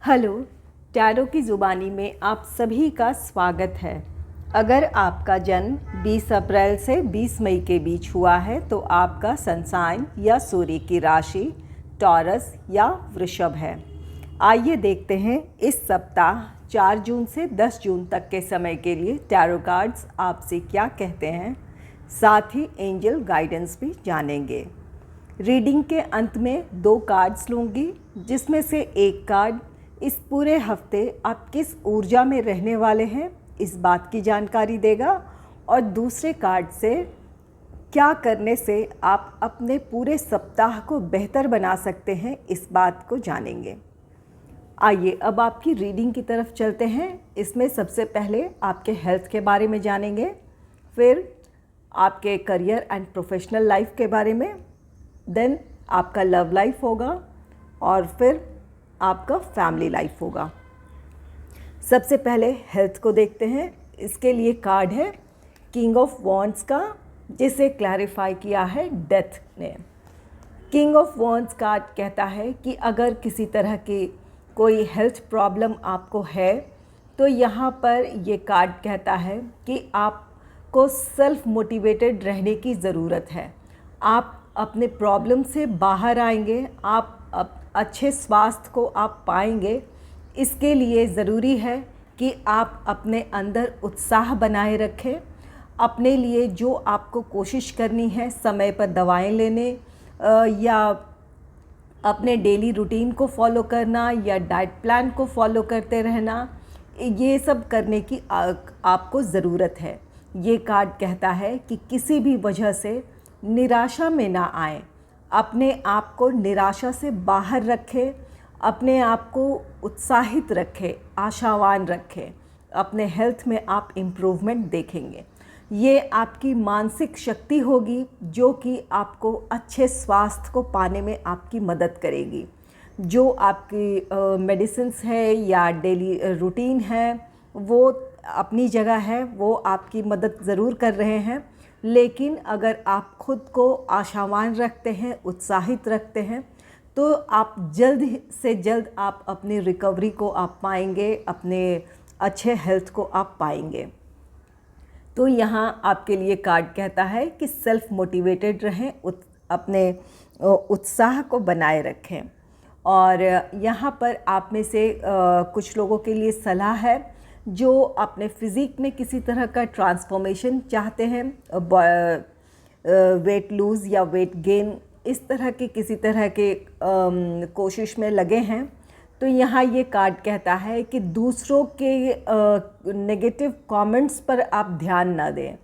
Hello, tarot की ज़ुबानी में आप सभी का स्वागत है। अगर आपका जन्म 20 अप्रैल से 20 मई के बीच हुआ है तो आपका सन साइन या सूर्य की राशि टॉरस या वृषभ है। आइए देखते हैं इस सप्ताह 4 जून से 10 जून तक के समय के लिए टैरो कार्ड्स आपसे क्या कहते हैं। साथ ही एंजल गाइडेंस भी जानेंगे। रीडिंग के अंत में 2 कार्ड्स लूँगी, जिसमें से एक कार्ड इस पूरे हफ्ते आप किस ऊर्जा में रहने वाले हैं इस बात की जानकारी देगा और दूसरे कार्ड से क्या करने से आप अपने पूरे सप्ताह को बेहतर बना सकते हैं इस बात को जानेंगे। आइए अब आपकी रीडिंग की तरफ चलते हैं। इसमें सबसे पहले आपके हेल्थ के बारे में जानेंगे, फिर आपके करियर एंड प्रोफेशनल लाइफ के बारे में, देन आपका लव लाइफ होगा और फिर आपका फैमिली लाइफ होगा। सबसे पहले हेल्थ को देखते हैं। इसके लिए कार्ड है किंग ऑफ वॉन्ड्स का, जिसे क्लैरिफाई किया है डेथ ने। किंग ऑफ वॉन्ड्स कार्ड कहता है कि अगर किसी तरह की कोई हेल्थ प्रॉब्लम आपको है तो यहाँ पर ये कार्ड कहता है कि आपको सेल्फ मोटिवेटेड रहने की ज़रूरत है। आप अपने प्रॉब्लम से बाहर आएंगे, आप अच्छे स्वास्थ्य को आप पाएंगे। इसके लिए ज़रूरी है कि आप अपने अंदर उत्साह बनाए रखें। अपने लिए जो आपको कोशिश करनी है, समय पर दवाएं लेने या अपने डेली रूटीन को फॉलो करना या डाइट प्लान को फॉलो करते रहना, ये सब करने की आपको ज़रूरत है। ये कार्ड कहता है कि किसी भी वजह से निराशा में ना आए, अपने आप को निराशा से बाहर रखें, अपने आप को उत्साहित रखें, आशावान रखें। अपने हेल्थ में आप इम्प्रूवमेंट देखेंगे। ये आपकी मानसिक शक्ति होगी जो कि आपको अच्छे स्वास्थ्य को पाने में आपकी मदद करेगी। जो आपकी मेडिसिन्स है या डेली रूटीन है वो अपनी जगह है, वो आपकी मदद ज़रूर कर रहे हैं, लेकिन अगर आप खुद को आशावान रखते हैं, उत्साहित रखते हैं, तो आप जल्द से जल्द आप अपनी रिकवरी को आप पाएंगे, अपने अच्छे हेल्थ को आप पाएंगे। तो यहाँ आपके लिए कार्ड कहता है कि सेल्फ मोटिवेटेड रहें, अपने उत्साह को बनाए रखें। और यहाँ पर आप में से कुछ लोगों के लिए सलाह है जो अपने फिज़िक में किसी तरह का ट्रांसफॉर्मेशन चाहते हैं, वेट लूज़ या वेट गेन, इस तरह के किसी तरह के कोशिश में लगे हैं। तो यहाँ ये कार्ड कहता है कि दूसरों के नेगेटिव कमेंट्स पर आप ध्यान ना दें।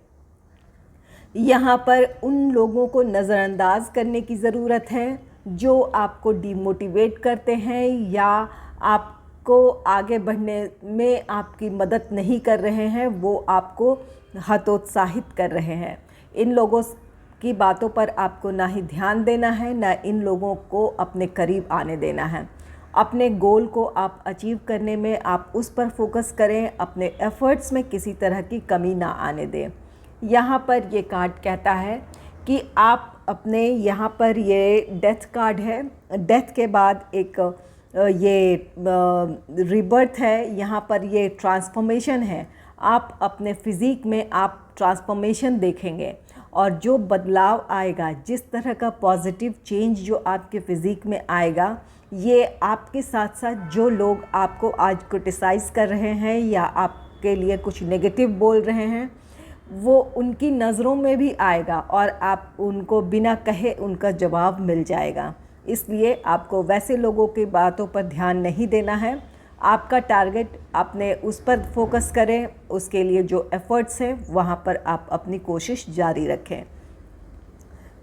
यहाँ पर उन लोगों को नज़रअंदाज करने की ज़रूरत है जो आपको डिमोटिवेट करते हैं या आपको आगे बढ़ने में आपकी मदद नहीं कर रहे हैं, वो आपको हतोत्साहित कर रहे हैं। इन लोगों की बातों पर आपको ना ही ध्यान देना है, ना इन लोगों को अपने करीब आने देना है। अपने गोल को आप अचीव करने में आप उस पर फोकस करें, अपने एफ़र्ट्स में किसी तरह की कमी ना आने दें। यहाँ पर ये कार्ड कहता है कि आप अपने, यहाँ पर ये डेथ कार्ड है, डेथ के बाद एक ये रिबर्थ है, यहाँ पर ये ट्रांसफॉर्मेशन है। आप अपने फिज़िक में आप ट्रांसफॉर्मेशन देखेंगे और जो बदलाव आएगा, जिस तरह का पॉजिटिव चेंज जो आपके फ़िज़िक में आएगा, ये आपके साथ साथ जो लोग आपको आज क्रिटिसाइज़ कर रहे हैं या आपके लिए कुछ नेगेटिव बोल रहे हैं, वो उनकी नज़रों में भी आएगा और आप उनको बिना कहे उनका जवाब मिल जाएगा। इसलिए आपको वैसे लोगों की बातों पर ध्यान नहीं देना है। आपका टारगेट अपने उस पर फोकस करें, उसके लिए जो एफ़र्ट्स हैं वहाँ पर आप अपनी कोशिश जारी रखें।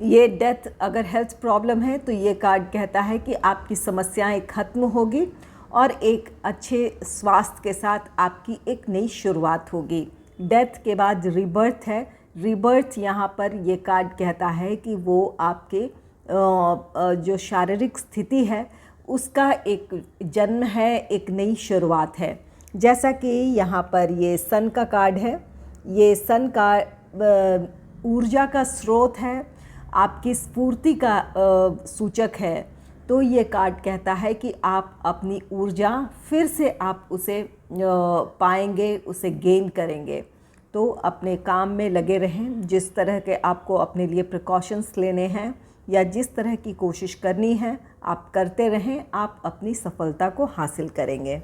ये डेथ अगर हेल्थ प्रॉब्लम है तो ये कार्ड कहता है कि आपकी समस्याएं ख़त्म होगी और एक अच्छे स्वास्थ्य के साथ आपकी एक नई शुरुआत होगी। डेथ के बाद रिबर्थ है। रिबर्थ यहाँ पर ये कार्ड कहता है कि वो आपके जो शारीरिक स्थिति है उसका एक जन्म है, एक नई शुरुआत है। जैसा कि यहाँ पर ये सन का कार्ड है, ये सन का ऊर्जा का स्रोत है, आपकी स्फूर्ति का सूचक है। तो ये कार्ड कहता है कि आप अपनी ऊर्जा फिर से आप उसे पाएंगे, उसे गेन करेंगे। तो अपने काम में लगे रहें, जिस तरह के आपको अपने लिए प्रिकॉशंस लेने हैं या जिस तरह की कोशिश करनी है आप करते रहें, आप अपनी सफलता को हासिल करेंगे।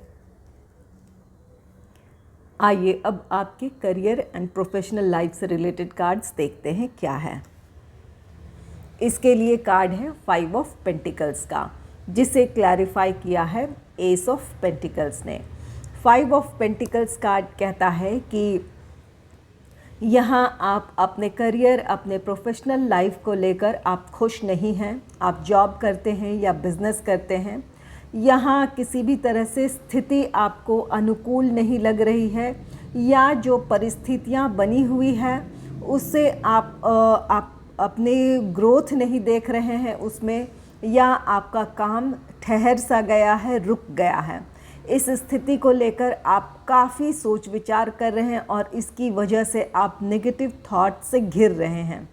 आइए अब आपके करियर एंड प्रोफेशनल लाइफ से रिलेटेड कार्ड्स देखते हैं क्या है। इसके लिए कार्ड है 5 ऑफ पेंटिकल्स का, जिसे क्लैरिफाई किया है एस ऑफ पेंटिकल्स ने। 5 ऑफ पेंटिकल्स कार्ड कहता है कि यहाँ आप अपने करियर, अपने प्रोफेशनल लाइफ को लेकर आप खुश नहीं हैं। आप जॉब करते हैं या बिज़नेस करते हैं, यहाँ किसी भी तरह से स्थिति आपको अनुकूल नहीं लग रही है, या जो परिस्थितियाँ बनी हुई है उससे आप अपने ग्रोथ नहीं देख रहे हैं उसमें, या आपका काम ठहर सा गया है, रुक गया है। इस स्थिति को लेकर आप काफ़ी सोच विचार कर रहे हैं और इसकी वजह से आप नेगेटिव थॉट से घिर रहे हैं।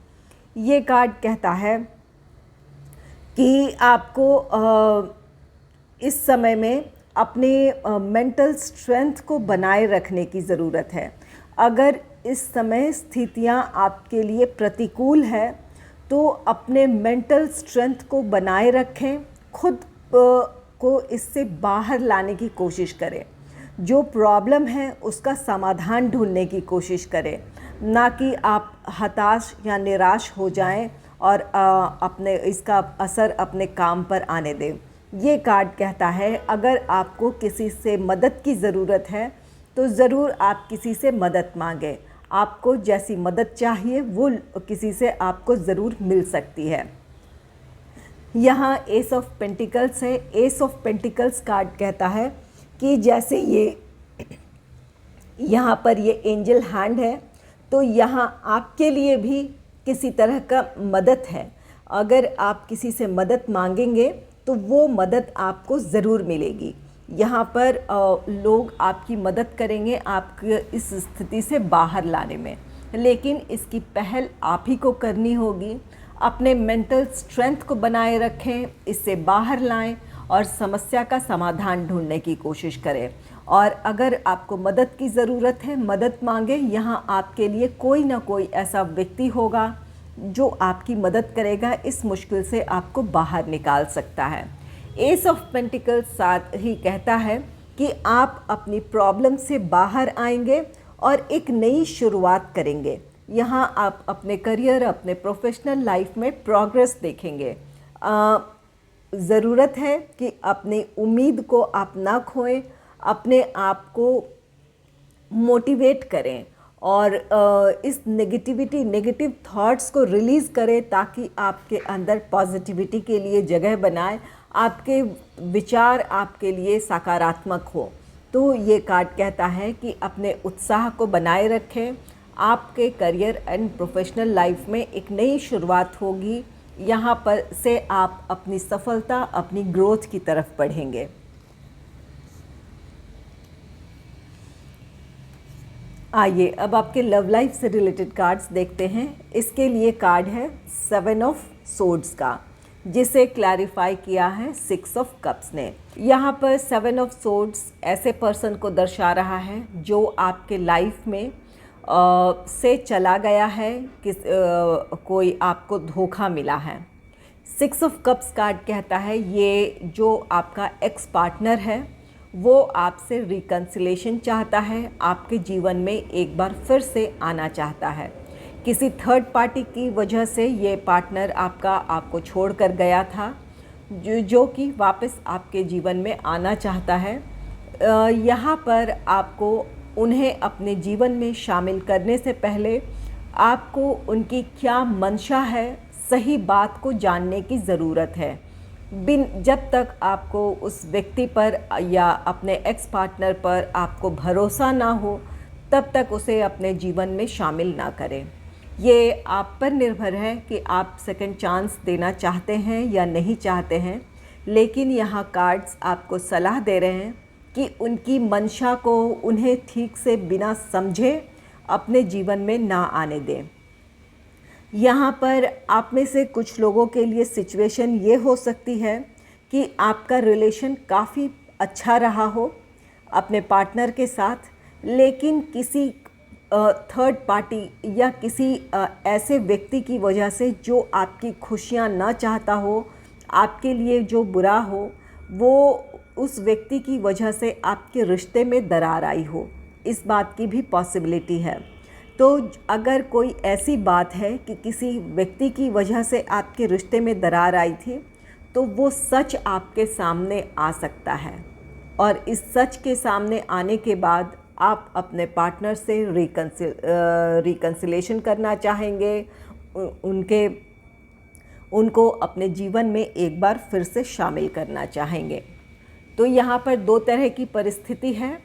ये कार्ड कहता है कि आपको इस समय में अपने मेंटल स्ट्रेंथ को बनाए रखने की ज़रूरत है। अगर इस समय स्थितियां आपके लिए प्रतिकूल है तो अपने मेंटल स्ट्रेंथ को बनाए रखें, खुद को इससे बाहर लाने की कोशिश करें। जो प्रॉब्लम है उसका समाधान ढूंढने की कोशिश करें, ना कि आप हताश या निराश हो जाएं और अपने इसका असर अपने काम पर आने दें। ये कार्ड कहता है अगर आपको किसी से मदद की ज़रूरत है तो ज़रूर आप किसी से मदद मांगें। आपको जैसी मदद चाहिए वो किसी से आपको ज़रूर मिल सकती है। यहाँ एस ऑफ पेंटिकल्स है। एस ऑफ पेंटिकल्स कार्ड कहता है कि जैसे ये यहाँ पर ये एंजल हैंड है, तो यहाँ आपके लिए भी किसी तरह का मदद है। अगर आप किसी से मदद मांगेंगे तो वो मदद आपको ज़रूर मिलेगी। यहाँ पर लोग आपकी मदद करेंगे आपके इस स्थिति से बाहर लाने में, लेकिन इसकी पहल आप ही को करनी होगी। अपने मेंटल स्ट्रेंथ को बनाए रखें, इससे बाहर लाएं और समस्या का समाधान ढूंढने की कोशिश करें। और अगर आपको मदद की ज़रूरत है, मदद मांगे। यहाँ आपके लिए कोई ना कोई ऐसा व्यक्ति होगा जो आपकी मदद करेगा, इस मुश्किल से आपको बाहर निकाल सकता है। एस ऑफ पेंटिकल्स साथ ही कहता है कि आप अपनी प्रॉब्लम से बाहर आएंगे और एक नई शुरुआत करेंगे। यहाँ आप अपने करियर, अपने प्रोफेशनल लाइफ में प्रोग्रेस देखेंगे। ज़रूरत है कि अपनी उम्मीद को आप ना खोएं, अपने आप को मोटिवेट करें और इस नेगेटिव थॉट्स को रिलीज़ करें, ताकि आपके अंदर पॉजिटिविटी के लिए जगह बनाए, आपके विचार आपके लिए सकारात्मक हो। तो ये कार्ड कहता है कि अपने उत्साह को बनाए रखें। आपके करियर एंड प्रोफेशनल लाइफ में एक नई शुरुआत होगी। यहाँ पर से आप अपनी सफलता, अपनी ग्रोथ की तरफ बढ़ेंगे। आइए अब आपके लव लाइफ से रिलेटेड कार्ड्स देखते हैं। इसके लिए कार्ड है 7 ऑफ सोर्ड्स का, जिसे क्लैरिफाई किया है 6 ऑफ कप्स ने। यहाँ पर 7 ऑफ सोर्ड्स ऐसे पर्सन को दर्शा रहा है जो आपके लाइफ में से चला गया है, कोई आपको धोखा मिला है। 6 ऑफ कप्स कार्ड कहता है ये जो आपका एक्स पार्टनर है वो आपसे रिकन्सिलेशन चाहता है, आपके जीवन में एक बार फिर से आना चाहता है। किसी थर्ड पार्टी की वजह से ये पार्टनर आपका आपको छोड़कर गया था, जो कि वापस आपके जीवन में आना चाहता है। यहाँ पर आपको उन्हें अपने जीवन में शामिल करने से पहले आपको उनकी क्या मंशा है, सही बात को जानने की ज़रूरत है। जब तक आपको उस व्यक्ति पर या अपने एक्स पार्टनर पर आपको भरोसा ना हो, तब तक उसे अपने जीवन में शामिल ना करें। ये आप पर निर्भर है कि आप सेकंड चांस देना चाहते हैं या नहीं चाहते हैं, लेकिन यहाँ कार्ड्स आपको सलाह दे रहे हैं कि उनकी मंशा को उन्हें ठीक से बिना समझे अपने जीवन में ना आने दें। यहाँ पर आप में से कुछ लोगों के लिए सिचुएशन ये हो सकती है कि आपका रिलेशन काफ़ी अच्छा रहा हो अपने पार्टनर के साथ, लेकिन किसी थर्ड पार्टी या किसी ऐसे व्यक्ति की वजह से जो आपकी खुशियाँ ना चाहता हो, आपके लिए जो बुरा हो, वो उस व्यक्ति की वजह से आपके रिश्ते में दरार आई हो, इस बात की भी पॉसिबिलिटी है। तो अगर कोई ऐसी बात है कि किसी व्यक्ति की वजह से आपके रिश्ते में दरार आई थी, तो वो सच आपके सामने आ सकता है, और इस सच के सामने आने के बाद आप अपने पार्टनर से रिकन्सिलेशन करना चाहेंगे, उनको अपने जीवन में एक बार फिर से शामिल करना चाहेंगे। तो यहाँ पर दो तरह की परिस्थिति है।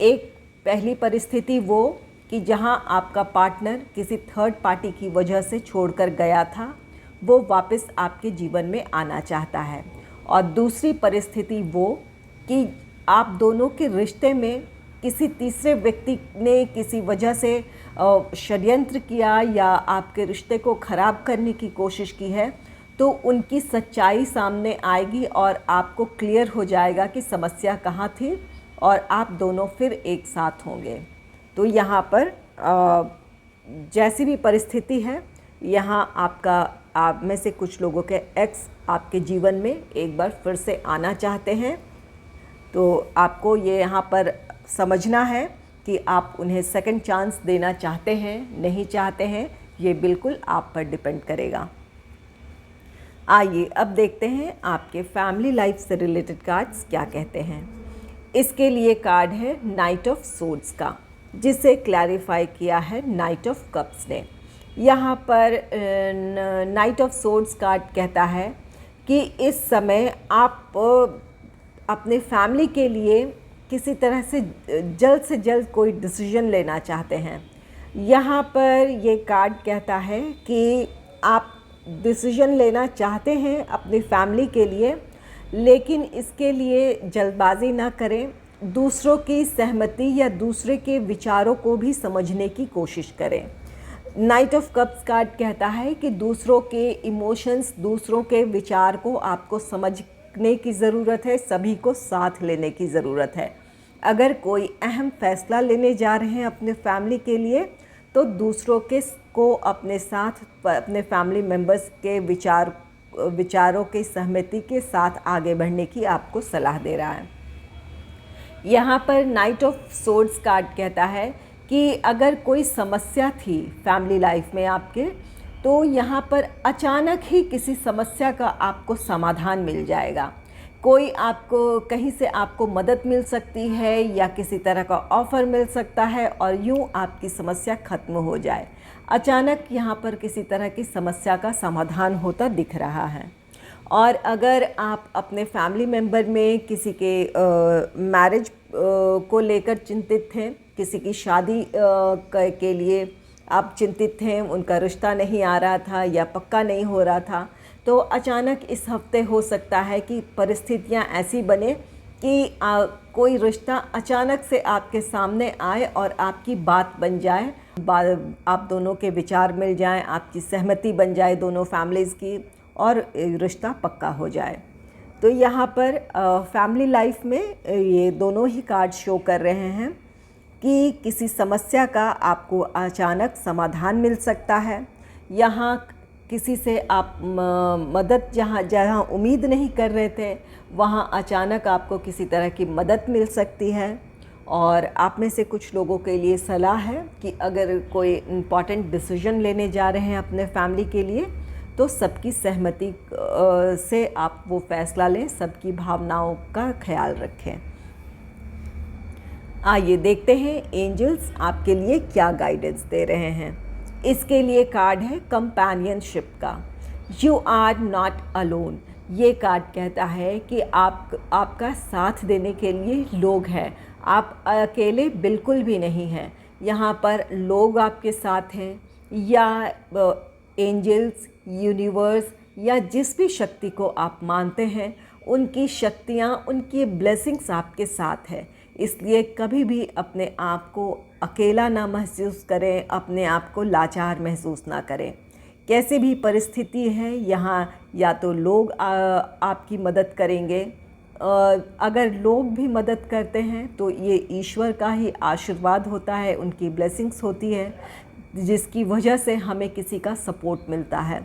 एक पहली परिस्थिति वो कि जहाँ आपका पार्टनर किसी थर्ड पार्टी की वजह से छोड़कर गया था, वो वापस आपके जीवन में आना चाहता है। और दूसरी परिस्थिति वो कि आप दोनों के रिश्ते में किसी तीसरे व्यक्ति ने किसी वजह से षड्यंत्र किया या आपके रिश्ते को ख़राब करने की कोशिश की है, तो उनकी सच्चाई सामने आएगी और आपको क्लियर हो जाएगा कि समस्या कहाँ थी, और आप दोनों फिर एक साथ होंगे। तो यहाँ पर जैसी भी परिस्थिति है, यहाँ आप में से कुछ लोगों के एक्स आपके जीवन में एक बार फिर से आना चाहते हैं। तो आपको ये यहाँ पर समझना है कि आप उन्हें सेकंड चांस देना चाहते हैं, नहीं चाहते हैं, ये बिल्कुल आप पर डिपेंड करेगा। आइए अब देखते हैं आपके फैमिली लाइफ से रिलेटेड कार्ड्स क्या कहते हैं। इसके लिए कार्ड है नाइट ऑफ सोर्ड्स का, जिसे क्लैरिफाई किया है नाइट ऑफ कप्स ने। यहाँ पर नाइट ऑफ सोर्ड्स कार्ड कहता है कि इस समय आप अपने फैमिली के लिए किसी तरह से जल्द कोई डिसीजन लेना चाहते हैं। यहाँ पर ये कार्ड कहता है कि आप डिसीजन लेना चाहते हैं अपनी फैमिली के लिए, लेकिन इसके लिए जल्दबाजी ना करें। दूसरों की सहमति या दूसरे के विचारों को भी समझने की कोशिश करें। नाइट ऑफ कप्स कार्ड कहता है कि दूसरों के इमोशंस, दूसरों के विचार को आपको समझने की ज़रूरत है, सभी को साथ लेने की ज़रूरत है। अगर कोई अहम फैसला लेने जा रहे हैं अपने फैमिली के लिए, तो दूसरों को अपने साथ, अपने फैमिली मेम्बर्स के विचारों के सहमति के साथ आगे बढ़ने की आपको सलाह दे रहा है। यहाँ पर नाइट ऑफ सोर्ड्स कार्ड कहता है कि अगर कोई समस्या थी फैमिली लाइफ में आपके, तो यहाँ पर अचानक ही किसी समस्या का आपको समाधान मिल जाएगा। कोई आपको कहीं से आपको मदद मिल सकती है या किसी तरह का ऑफ़र मिल सकता है, और यूँ आपकी समस्या ख़त्म हो जाए। अचानक यहाँ पर किसी तरह की समस्या का समाधान होता दिख रहा है। और अगर आप अपने फैमिली मेम्बर में किसी के मैरिज को लेकर चिंतित थे, किसी की शादी के लिए आप चिंतित थे, उनका रिश्ता नहीं आ रहा था या पक्का नहीं हो रहा था, तो अचानक इस हफ्ते हो सकता है कि परिस्थितियां ऐसी बने कि कोई रिश्ता अचानक से आपके सामने आए और आपकी बात बन जाए, आप दोनों के विचार मिल जाएं, आपकी सहमति बन जाए दोनों फैमिलीज़ की, और रिश्ता पक्का हो जाए। तो यहाँ पर फैमिली लाइफ में ये दोनों ही कार्ड शो कर रहे हैं कि किसी समस्या का आपको अचानक समाधान मिल सकता है। यहाँ किसी से आप मदद जहाँ उम्मीद नहीं कर रहे थे, वहाँ अचानक आपको किसी तरह की मदद मिल सकती है। और आप में से कुछ लोगों के लिए सलाह है कि अगर कोई इम्पॉर्टेंट डिसीजन लेने जा रहे हैं अपने फैमिली के लिए, तो सबकी सहमति से आप वो फ़ैसला लें, सबकी भावनाओं का ख्याल रखें। आइए देखते हैं एंजल्स आपके लिए क्या गाइडेंस दे रहे हैं। इसके लिए कार्ड है कंपेनियनशिप का। You are not alone. ये कार्ड कहता है कि आपका साथ देने के लिए लोग हैं, आप अकेले बिल्कुल भी नहीं हैं। यहाँ पर लोग आपके साथ हैं, या एंजल्स, यूनिवर्स, या जिस भी शक्ति को आप मानते हैं, उनकी शक्तियाँ, उनकी ब्लेसिंग्स आपके साथ है। इसलिए कभी भी अपने आप को अकेला ना महसूस करें, अपने आप को लाचार महसूस ना करें। कैसे भी परिस्थिति है, यहाँ या तो लोग आपकी मदद करेंगे, अगर लोग भी मदद करते हैं तो ये ईश्वर का ही आशीर्वाद होता है, उनकी ब्लेसिंग्स होती है, जिसकी वजह से हमें किसी का सपोर्ट मिलता है।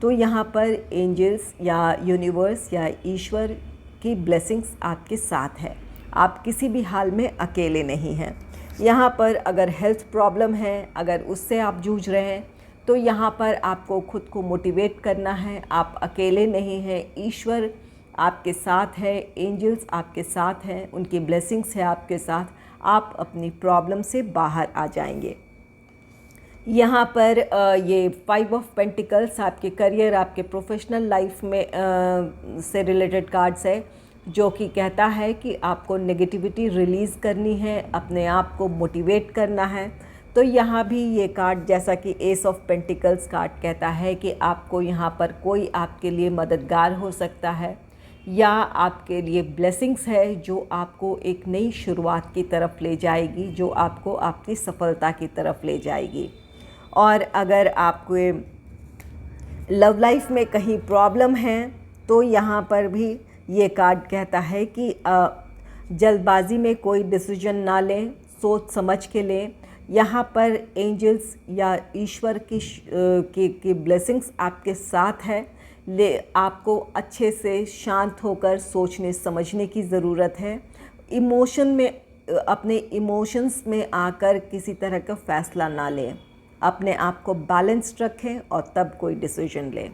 तो यहाँ पर एंजल्स या यूनिवर्स या ईश्वर की ब्लेसिंग्स आपके साथ है, आप किसी भी हाल में अकेले नहीं हैं। यहाँ पर अगर हेल्थ प्रॉब्लम है, अगर उससे आप जूझ रहे हैं, तो यहाँ पर आपको खुद को मोटिवेट करना है, आप अकेले नहीं हैं, ईश्वर आपके साथ है, एंजल्स आपके साथ हैं, उनकी ब्लेसिंग्स है आपके साथ, आप अपनी प्रॉब्लम से बाहर आ जाएंगे। यहाँ पर ये 5 ऑफ पेंटिकल्स आपके करियर, आपके प्रोफेशनल लाइफ में से रिलेटेड कार्ड्स है, जो कि कहता है कि आपको नेगेटिविटी रिलीज़ करनी है, अपने आप को मोटिवेट करना है। तो यहाँ भी ये कार्ड, जैसा कि एस ऑफ पेंटिकल्स कार्ड कहता है कि आपको यहाँ पर कोई आपके लिए मददगार हो सकता है या आपके लिए ब्लेसिंग्स है जो आपको एक नई शुरुआत की तरफ ले जाएगी, जो आपको आपकी सफलता की तरफ ले जाएगी। और अगर आपको लव लाइफ में कहीं प्रॉब्लम है तो यहाँ पर भी ये कार्ड कहता है कि जल्दबाजी में कोई डिसीजन ना लें, सोच समझ के लें। यहाँ पर एंजल्स या ईश्वर की ब्लेसिंग्स आपके साथ है, आपको अच्छे से शांत होकर सोचने समझने की ज़रूरत है। इमोशन में, अपने इमोशंस में आकर किसी तरह का फ़ैसला ना लें, अपने आप को बैलेंस्ड रखें और तब कोई डिसीजन लें।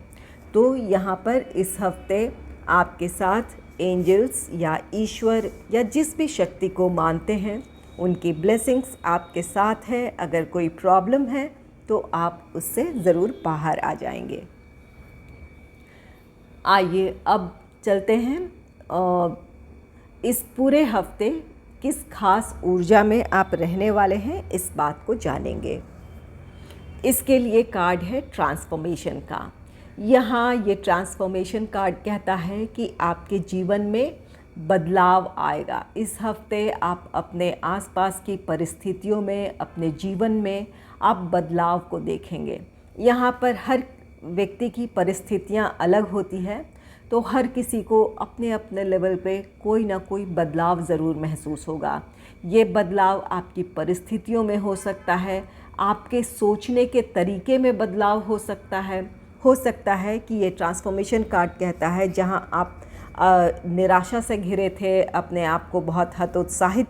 तो यहाँ पर इस हफ्ते आपके साथ एंजल्स या ईश्वर या जिस भी शक्ति को मानते हैं, उनकी ब्लेसिंग्स आपके साथ है। अगर कोई प्रॉब्लम है तो आप उससे ज़रूर बाहर आ जाएंगे। आइए अब चलते हैं इस पूरे हफ्ते किस खास ऊर्जा में आप रहने वाले हैं, इस बात को जानेंगे। इसके लिए कार्ड है ट्रांसफॉर्मेशन का। यहाँ ये ट्रांसफॉर्मेशन कार्ड कहता है कि आपके जीवन में बदलाव आएगा। इस हफ्ते आप अपने आसपास की परिस्थितियों में, अपने जीवन में आप बदलाव को देखेंगे। यहाँ पर हर व्यक्ति की परिस्थितियाँ अलग होती हैं, तो हर किसी को अपने अपने लेवल पे कोई ना कोई बदलाव ज़रूर महसूस होगा। ये बदलाव आपकी परिस्थितियों में हो सकता है, आपके सोचने के तरीके में बदलाव हो सकता है कि ये ट्रांसफॉर्मेशन कार्ड कहता है जहाँ आप निराशा से घिरे थे, अपने आप को बहुत हतोत्साहित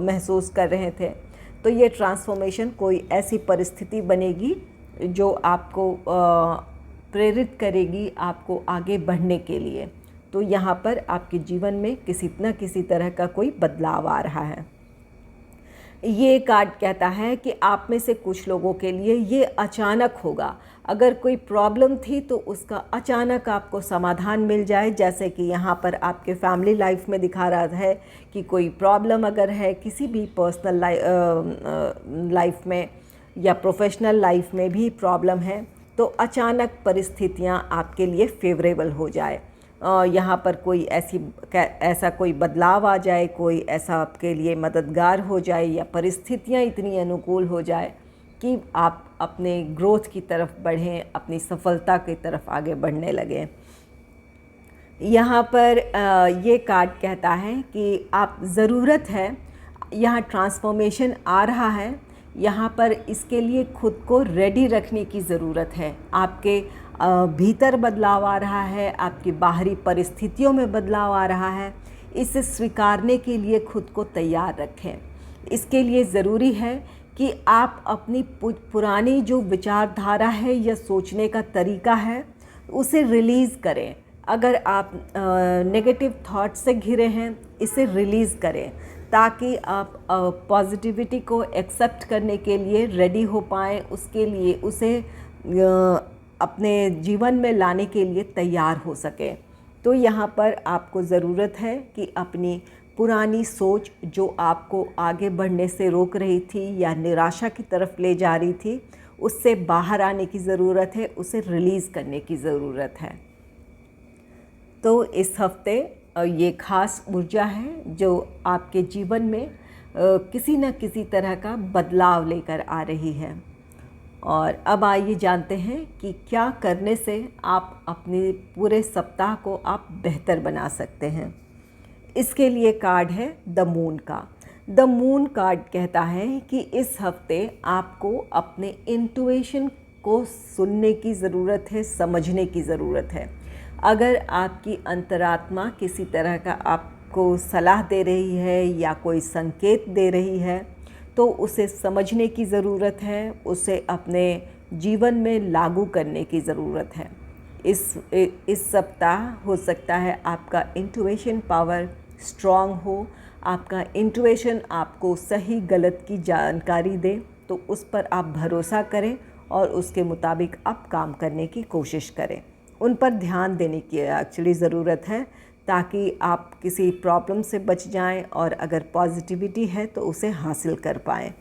महसूस कर रहे थे, तो ये ट्रांसफॉर्मेशन कोई ऐसी परिस्थिति बनेगी जो आपको प्रेरित करेगी आपको आगे बढ़ने के लिए। तो यहाँ पर आपके जीवन में किसी न किसी तरह का कोई बदलाव आ रहा है। ये कार्ड कहता है कि आप में से कुछ लोगों के लिए ये अचानक होगा। अगर कोई प्रॉब्लम थी तो उसका अचानक आपको समाधान मिल जाए, जैसे कि यहाँ पर आपके फैमिली लाइफ में दिखा रहा है कि कोई प्रॉब्लम अगर है किसी भी पर्सनल लाइफ में या प्रोफेशनल लाइफ में भी प्रॉब्लम है, तो अचानक परिस्थितियाँ आपके लिए फेवरेबल हो जाए। यहाँ पर कोई ऐसा कोई बदलाव आ जाए, कोई ऐसा आपके लिए मददगार हो जाए या परिस्थितियाँ इतनी अनुकूल हो जाए कि आप अपने ग्रोथ की तरफ बढ़ें, अपनी सफलता की तरफ आगे बढ़ने लगें। यहाँ पर ये कार्ड कहता है कि आप ज़रूरत है, यहाँ ट्रांसफॉर्मेशन आ रहा है, यहाँ पर इसके लिए खुद को रेडी रखने की ज़रूरत है। आपके भीतर बदलाव आ रहा है, आपकी बाहरी परिस्थितियों में बदलाव आ रहा है, इसे स्वीकारने के लिए खुद को तैयार रखें। इसके लिए ज़रूरी है कि आप अपनी पुरानी जो विचारधारा है या सोचने का तरीका है उसे रिलीज़ करें। अगर आप नेगेटिव थॉट से घिरे हैं, इसे रिलीज़ करें ताकि आप पॉजिटिविटी को एक्सेप्ट करने के लिए रेडी हो पाएँ, उसके लिए उसे अपने जीवन में लाने के लिए तैयार हो सके। तो यहाँ पर आपको ज़रूरत है कि अपनी पुरानी सोच जो आपको आगे बढ़ने से रोक रही थी या निराशा की तरफ ले जा रही थी, उससे बाहर आने की ज़रूरत है, उसे रिलीज़ करने की ज़रूरत है। तो इस हफ्ते ये ख़ास ऊर्जा है जो आपके जीवन में किसी न किसी तरह का बदलाव लेकर आ रही है। और अब आइए जानते हैं कि क्या करने से आप अपने पूरे सप्ताह को आप बेहतर बना सकते हैं। इसके लिए कार्ड है द मून का। द मून कार्ड कहता है कि इस हफ्ते आपको अपने इंट्यूशन को सुनने की ज़रूरत है, समझने की ज़रूरत है। अगर आपकी अंतरात्मा किसी तरह का आपको सलाह दे रही है या कोई संकेत दे रही है तो उसे समझने की ज़रूरत है, उसे अपने जीवन में लागू करने की ज़रूरत है। इस सप्ताह हो सकता है आपका इंट्यूशन पावर स्ट्रॉन्ग हो, आपका इंट्यूशन आपको सही गलत की जानकारी दे, तो उस पर आप भरोसा करें और उसके मुताबिक आप काम करने की कोशिश करें। उन पर ध्यान देने की एक्चुअली ज़रूरत है ताकि आप किसी प्रॉब्लम से बच जाएं और अगर पॉजिटिविटी है तो उसे हासिल कर पाएं।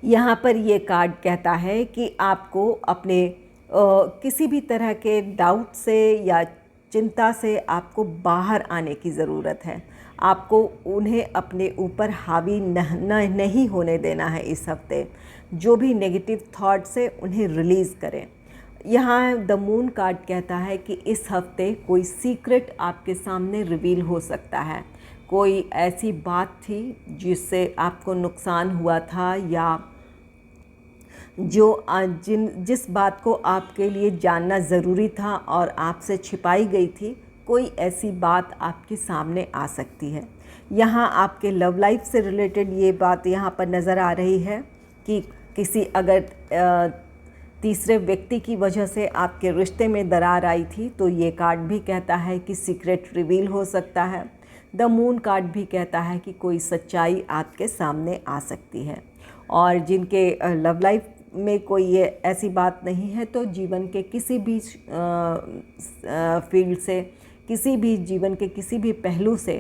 यहाँ पर ये कार्ड कहता है कि आपको अपने किसी भी तरह के डाउट से या चिंता से आपको बाहर आने की ज़रूरत है। आपको उन्हें अपने ऊपर हावी नहीं होने देना है। इस हफ्ते जो भी नेगेटिव थॉट्स है उन्हें रिलीज़ करें। यहाँ द मून कार्ड कहता है कि इस हफ्ते कोई सीक्रेट आपके सामने रिवील हो सकता है। कोई ऐसी बात थी जिससे आपको नुकसान हुआ था या जिस बात को आपके लिए जानना ज़रूरी था और आपसे छिपाई गई थी, कोई ऐसी बात आपके सामने आ सकती है। यहाँ आपके लव लाइफ से रिलेटेड ये बात यहाँ पर नज़र आ रही है कि किसी अगर तीसरे व्यक्ति की वजह से आपके रिश्ते में दरार आई थी तो ये कार्ड भी कहता है कि सीक्रेट रिवील हो सकता है। द मून कार्ड भी कहता है कि कोई सच्चाई आपके सामने आ सकती है। और जिनके लव लाइफ में कोई ये ऐसी बात नहीं है तो जीवन के किसी भी फील्ड से, किसी भी जीवन के किसी भी पहलू से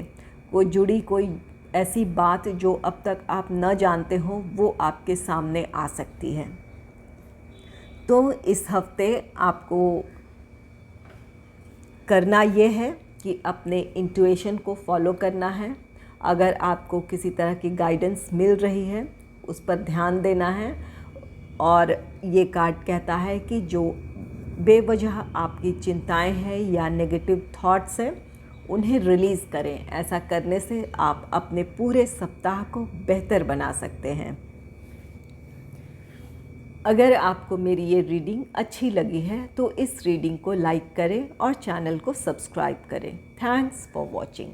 कोई जुड़ी कोई ऐसी बात जो अब तक आप न जानते हो वो आपके सामने आ सकती है। तो इस हफ्ते आपको करना ये है कि अपने इंट्यूशन को फॉलो करना है। अगर आपको किसी तरह की गाइडेंस मिल रही है उस पर ध्यान देना है। और ये कार्ड कहता है कि जो बेवजह आपकी चिंताएं हैं या नेगेटिव थॉट्स हैं उन्हें रिलीज़ करें। ऐसा करने से आप अपने पूरे सप्ताह को बेहतर बना सकते हैं। अगर आपको मेरी ये रीडिंग अच्छी लगी है तो इस रीडिंग को लाइक करें और चैनल को सब्सक्राइब करें। Thanks for watching.